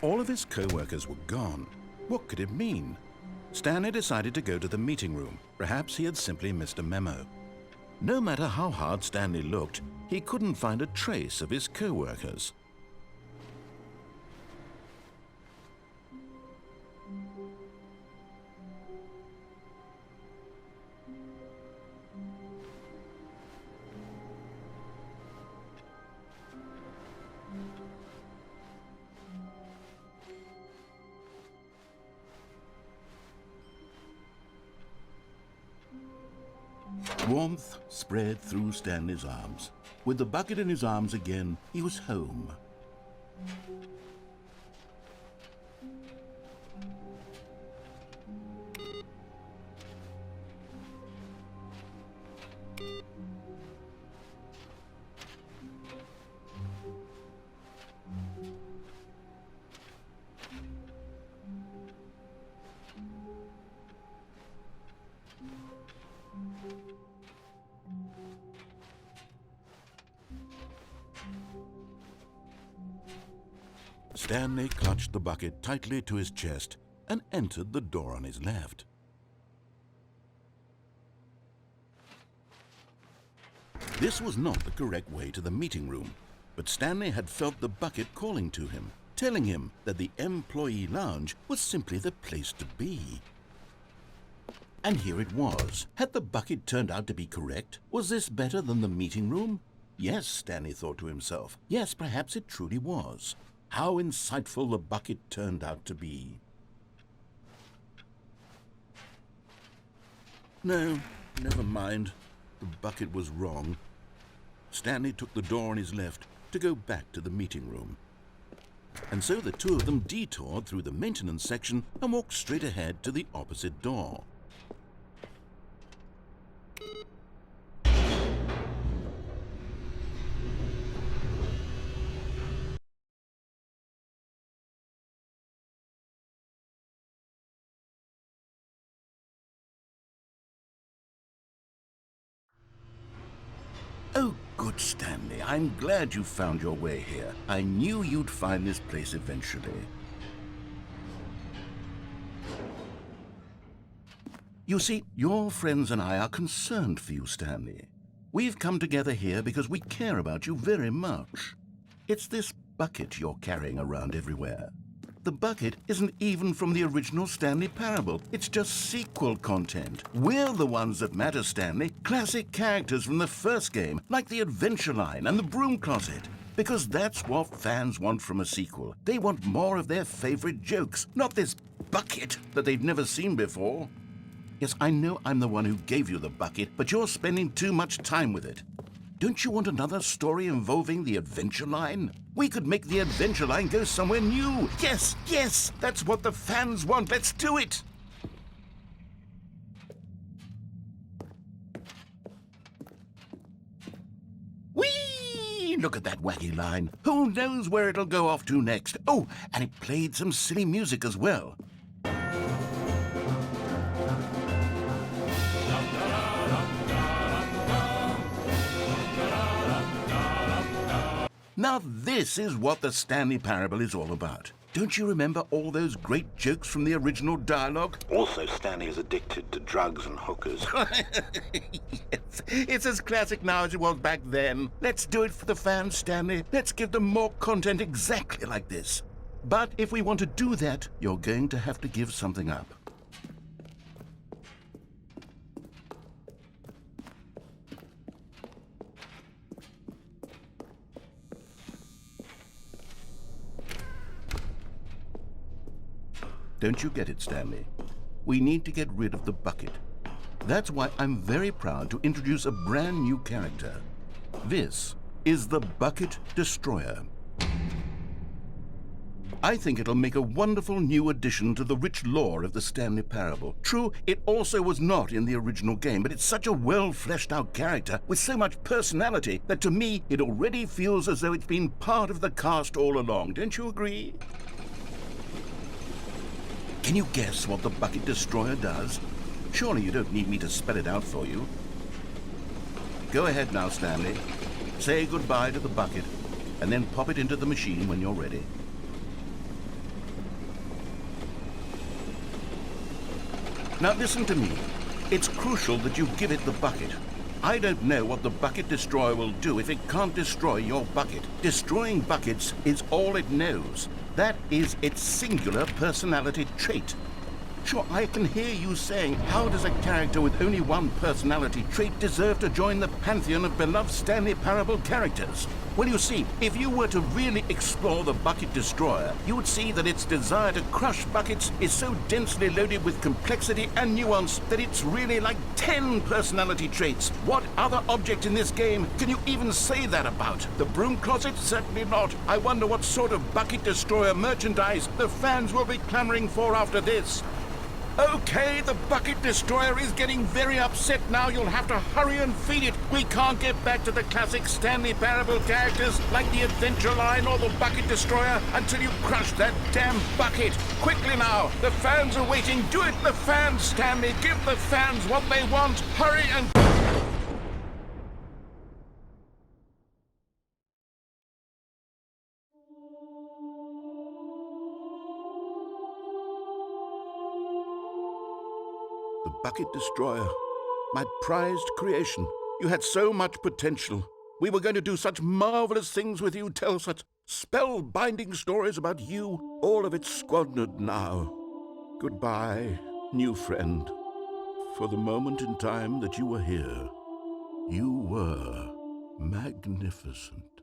All of his co-workers were gone. What could it mean? Stanley decided to go to the meeting room. Perhaps he had simply missed a memo. No matter how hard Stanley looked, he couldn't find a trace of his co-workers. Warmth spread through Stanley's arms. With the bucket in his arms again, he was home. Stanley clutched the bucket tightly to his chest and entered the door on his left. This was not the correct way to the meeting room, but Stanley had felt the bucket calling to him, telling him that the employee lounge was simply the place to be. And here it was. Had the bucket turned out to be correct? Was this better than the meeting room? Yes, Stanley thought to himself. Yes, perhaps it truly was. How insightful the bucket turned out to be. No, never mind. The bucket was wrong. Stanley took the door on his left to go back to the meeting room. And so the two of them detoured through the maintenance section and walked straight ahead to the opposite door. Oh, good Stanley, I'm glad you found your way here. I knew you'd find this place eventually. You see, your friends and I are concerned for you, Stanley. We've come together here because we care about you very much. It's this bucket you're carrying around everywhere. The bucket isn't even from the original Stanley Parable. It's just sequel content. We're the ones that matter, Stanley. Classic characters from the first game, like the Adventure Line and the Broom Closet. Because that's what fans want from a sequel. They want more of their favorite jokes, not this bucket that they've never seen before. Yes, I know I'm the one who gave you the bucket, but you're spending too much time with it. Don't you want another story involving the Adventure Line? We could make the Adventure Line go somewhere new. Yes, yes, that's what the fans want. Let's do it. Whee! Look at that wacky line. Who knows where it'll go off to next? Oh, and it played some silly music as well. Now this is what the Stanley Parable is all about. Don't you remember all those great jokes from the original dialogue? Also, Stanley is addicted to drugs and hookers. Yes, it's as classic now as it was back then. Let's do it for the fans, Stanley. Let's give them more content exactly like this. But if we want to do that, you're going to have to give something up. Don't you get it, Stanley? We need to get rid of the bucket. That's why I'm very proud to introduce a brand new character. This is the Bucket Destroyer. I think it'll make a wonderful new addition to the rich lore of the Stanley Parable. True, it also was not in the original game, but it's such a well-fleshed-out character with so much personality that to me it already feels as though it's been part of the cast all along. Don't you agree? Can you guess what the Bucket Destroyer does? Surely you don't need me to spell it out for you. Go ahead now, Stanley. Say goodbye to the bucket, and then pop it into the machine when you're ready. Now listen to me. It's crucial that you give it the bucket. I don't know what the Bucket Destroyer will do if it can't destroy your bucket. Destroying buckets is all it knows. That is its singular personality trait. Sure, I can hear you saying, how does a character with only one personality trait deserve to join the pantheon of beloved Stanley Parable characters? Well, you see, if you were to really explore the Bucket Destroyer, you would see that its desire to crush buckets is so densely loaded with complexity and nuance that it's really like 10 personality traits. What other object in this game can you even say that about? The broom closet? Certainly not. I wonder what sort of Bucket Destroyer merchandise the fans will be clamoring for after this. Okay, the Bucket Destroyer is getting very upset now. You'll have to hurry and feed it. We can't get back to the classic Stanley Parable characters like the Adventure Line or the Bucket Destroyer until you crush that damn bucket. Quickly now, the fans are waiting. Do it, the fans, Stanley. Give the fans what they want. Hurry and... The Bucket Destroyer, my prized creation. You had so much potential. We were going to do such marvelous things with you, tell such spellbinding stories about you. All of it squandered now. Goodbye, new friend. For the moment in time that you were here, you were magnificent.